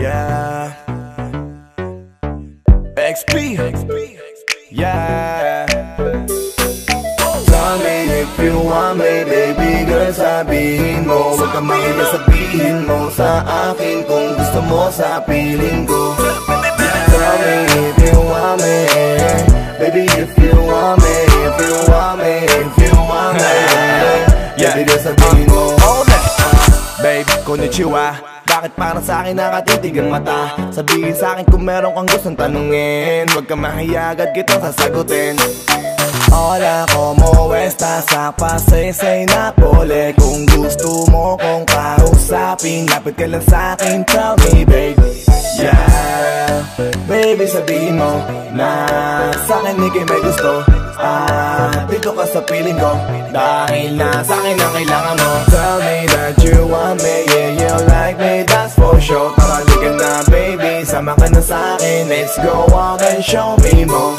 Yeah. XP. Yeah. Tell me if you want me, baby girl, sabihin mo. Huwag kang mahiya, sabihin mo sa akin kung gusto mo sa piling ko. Tell me if you want me, baby, if you want me, if you want me, if you want me. Baby girl, sabihin mo. Babe, konnichiwa. Bakit parang sa'kin nakatitig ang mata? Sabihin sa'kin kung meron kang gustong tanungin. Huwag kang mahiya, agad kitang sasagutin. Hola, como estás? Sa pasaysay na pole. Kung gusto mo kong kausapin, lapit ka lang sa'kin, tell me babe. Yeah, baby sabihin mo na sa'kin ikay may gusto. Dito ka sa piling ko, dahil na sa'kin ang kailangan mo. Tell me that you want me, yeah, you like me, that's for sure. Tara ka na baby, sama ka na sa'kin. Let's go out and show me more.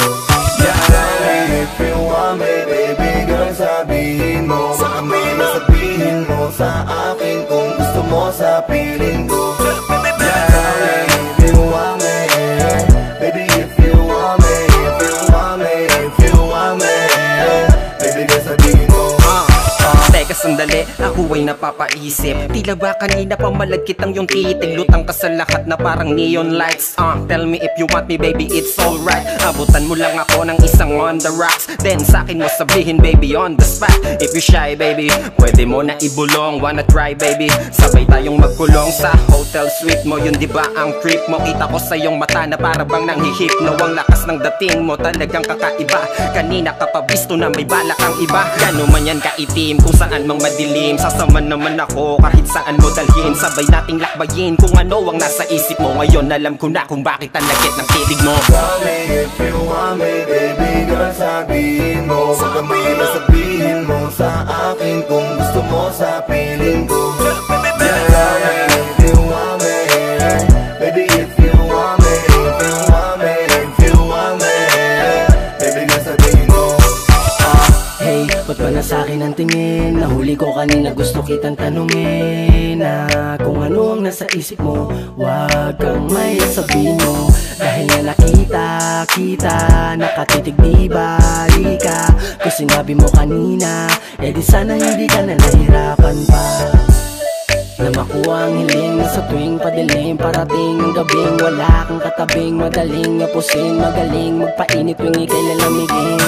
Yeah, tell me if you want me, baby girl, sabihin mo. Sa kami na sabihin mo sa akin kung gusto mo sa piling ko. Yeah, tell me if you want me, baby if you want me, if you want me, if you want me, baby girl, sabihin mo. Teka sandali, ako ay napapaisip. Tila ba kanina pa malagkit ang yung titig? Lutang ka sa lahat na parang neon lights. Tell me if you want me baby, it's alright. Abutan mo lang ako ng isang on the rocks. Then sa'kin mo sabihin baby on the spot. If you shy baby, pwede mo na ibulong. Wanna try baby, sabay tayong magkulong sa hotel suite mo. Yun diba ang trip mo? Kita ko sa iyong mata na para bang nanghihipno. Ang lakas ng dating mo talagang kakaiba. Kanina ka pa bisto na may balak ang iba. Gano man yan kaitim, kung saan mang madilim. Sasama naman ako kahit saan mo dalhin. Sabay nating lakbayin kung ano ang nasa isip mo. Ngayon alam ko na kung bakit ang lagit ng titig mo. Tell me if you want me, baby girl, sabihin mo. Huwag kang mahiya, sabihin mo sa akin kung gusto mo sa piling ko. Yeah, tell me if you want me, baby if you want me, if you want me, if you want me, baby girl, sabihin mo. Hey, ba't ba na sa'kin ang tingin? Nahuli ko kanina, gusto kitang tanungin na kung ano ang nasa isip mo. Huwag kang may sabihin mo. Dahil nga nakita, nakatitig di bali ka. Kung sinabi mo kanina, di sana hindi ka na nahirapan pa. Na makuha ang hiling na sa tuwing padilim. Parating ang gabing, wala kang katabing. Madaling ngapusin, magaling magpainit tuwing ika'y lalamigin.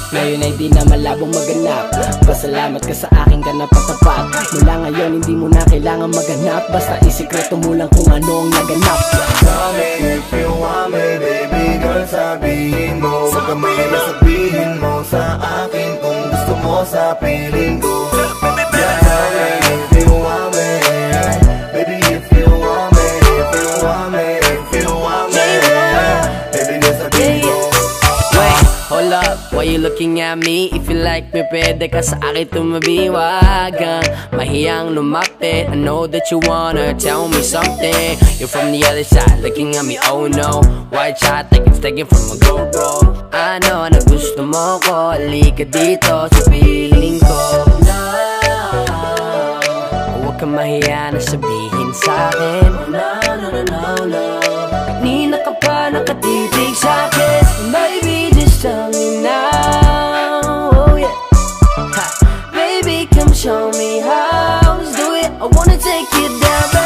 Ngayon ay di na malabong maganap. Pasalamat ka sa akin ka napatapat. Mula ngayon hindi mo na kailangan maghanap. Basta isikreto mo lang kung anong naganap. Tell me if you want me, baby girl, sabihin mo. Huwag kang mahiya, sabihin mo sa akin kung gusto mo sa piling ko. Yeah, tell me if you want me, baby if you want me, if you want me, if you want me, baby girl, sabihin mo. Hold up, why you looking at me? If you like me, pwede ka sa akin tumabi. Wag kang mahiyang lumapit. I know that you wanna tell me something. You're from the other side, looking at me, oh no. White shot, like it's taken from a GoPro. I know na gusto mo ko, halika dito sa piling ko. No, huwag kang mahiya na sabihin sa'kin. No, no, no, no, no. Kanina ka pa nakatitig sa'kin. Baby, just tell me now, oh yeah. Ha. Baby, come show me how to do it. I wanna take you down, baby.